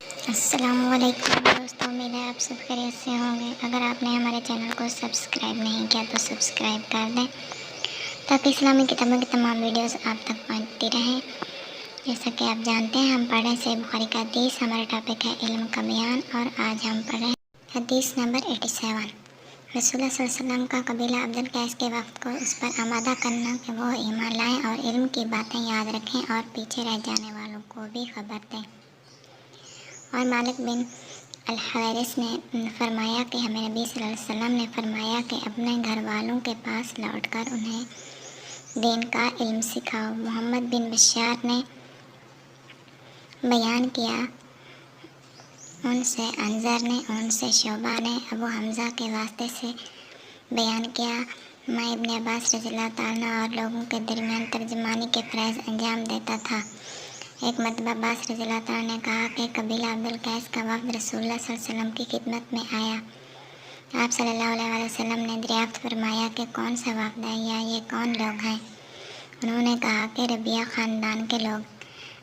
السلام علیکم دوستوں، امید ہے آپ سب خیریت سے ہوں گے۔ اگر آپ نے ہمارے چینل کو سبسکرائب نہیں کیا تو سبسکرائب کر دیں تاکہ اسلامی کتابوں کی تمام ویڈیوز آپ تک پہنچتی رہیں۔ جیسا کہ آپ جانتے ہیں، ہم پڑھ رہے ہیں بخاری کا حدیث۔ ہمارا ٹاپک ہے علم کا بیان، اور آج ہم پڑھ رہے ہیں حدیث نمبر 87۔ رسول اللہ صلی اللہ علیہ وسلم کا قبیلہ عبد القیس کے وقت کو اس پر آمادہ کرنا کہ وہ ایمان لائیں اور علم کی باتیں یاد رکھیں اور پیچھے رہ جانے والوں کو بھی خبر دیں۔ اور مالک بن الحویرث نے فرمایا کہ ہمیں نبی صلی اللہ علیہ وسلم نے فرمایا کہ اپنے گھر والوں کے پاس لوٹ کر انہیں دین کا علم سکھاؤ۔ محمد بن بشار نے بیان کیا، ان سے انذر نے، ان سے شعبہ نے ابو حمزہ کے واسطے سے بیان کیا۔ میں ابن عباس رضی اللہ تعالیٰ اور لوگوں کے درمیان ترجمانی کے فرائض انجام دیتا تھا۔ ایک مرتبہ عباس رضی اللہ تعالیٰ نے کہا کہ قبیلہ عبد القیس کا وفد رسول اللہ صلی اللہ علیہ وسلم کی خدمت میں آیا۔ آپ صلی اللہ علیہ وسلم نے دریافت فرمایا کہ کون سا وفد ہے یا یہ کون لوگ ہیں؟ انہوں نے کہا کہ ربیہ خاندان کے لوگ۔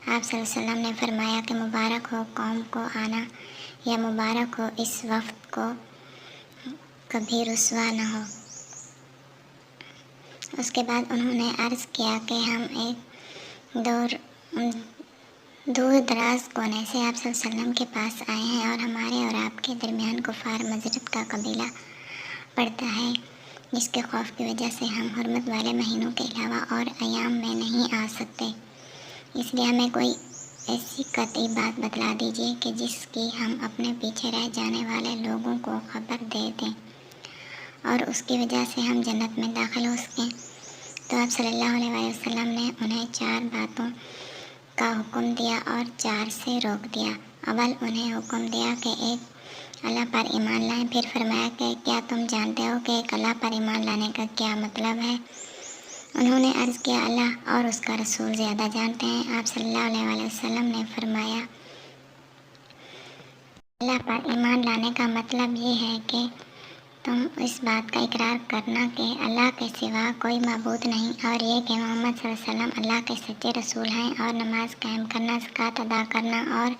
آپ صلی اللہ علیہ وسلم نے فرمایا کہ مبارک ہو قوم کو آنا، یا مبارک ہو اس وفد کو کبھی رسوا نہ ہو۔ اس کے بعد انہوں نے عرض کیا کہ ہم ایک دور دراز کونے سے آپ صلی اللہ علیہ وسلم کے پاس آئے ہیں، اور ہمارے اور آپ کے درمیان کفار مضرب کا قبیلہ پڑتا ہے، جس کے خوف کی وجہ سے ہم حرمت والے مہینوں کے علاوہ اور ایام میں نہیں آ سکتے۔ اس لیے ہمیں کوئی ایسی قطعی بات بتلا دیجیے کہ جس کی ہم اپنے پیچھے رہ جانے والے لوگوں کو خبر دے دیں اور اس کی وجہ سے ہم جنت میں داخل ہو سکیں۔ تو آپ صلی اللہ علیہ وسلم نے انہیں 4 باتوں کا حکم دیا اور 4 سے روک دیا۔ اول انہیں حکم دیا کہ ایک اللہ پر ایمان لائیں، پھر فرمایا کہ کیا تم جانتے ہو کہ ایک اللہ پر ایمان لانے کا کیا مطلب ہے؟ انہوں نے عرض کیا، اللہ اور اس کا رسول زیادہ جانتے ہیں۔ آپ صلی اللہ علیہ وسلم نے فرمایا، اللہ پر ایمان لانے کا مطلب یہ ہے کہ تم اس بات کا اقرار کرنا کہ اللہ کے سوا کوئی معبود نہیں، اور یہ کہ محمد صلی اللہ علیہ وسلم اللہ کے سچے رسول ہیں، اور نماز قائم کرنا، زکوٰۃ ادا کرنا اور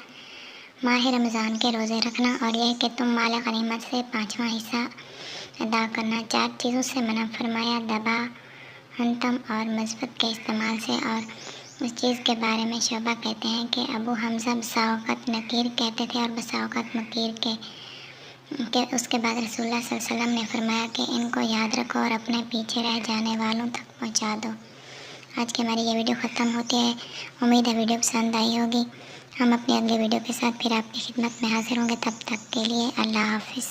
ماہ رمضان کے روزے رکھنا، اور یہ کہ تم مال غنیمت سے 5واں حصہ ادا کرنا۔ 4 چیزوں سے منع فرمایا، دبا، ہنتم اور مثبت کے استعمال سے۔ اور اس چیز کے بارے میں شعبہ کہتے ہیں کہ ابو حمزہ بسا اوقات نکیر کہتے تھے اور بسا اوقات مکیر کے اس کے بعد رسول اللہ صلی اللہ علیہ وسلم نے فرمایا کہ ان کو یاد رکھو اور اپنے پیچھے رہ جانے والوں تک پہنچا دو۔ آج کی ہماری یہ ویڈیو ختم ہوتی ہے۔ امید ہے ویڈیو پسند آئی ہوگی۔ ہم اپنی اگلی ویڈیو کے ساتھ پھر آپ کی خدمت میں حاضر ہوں گے۔ تب تک کے لیے اللہ حافظ۔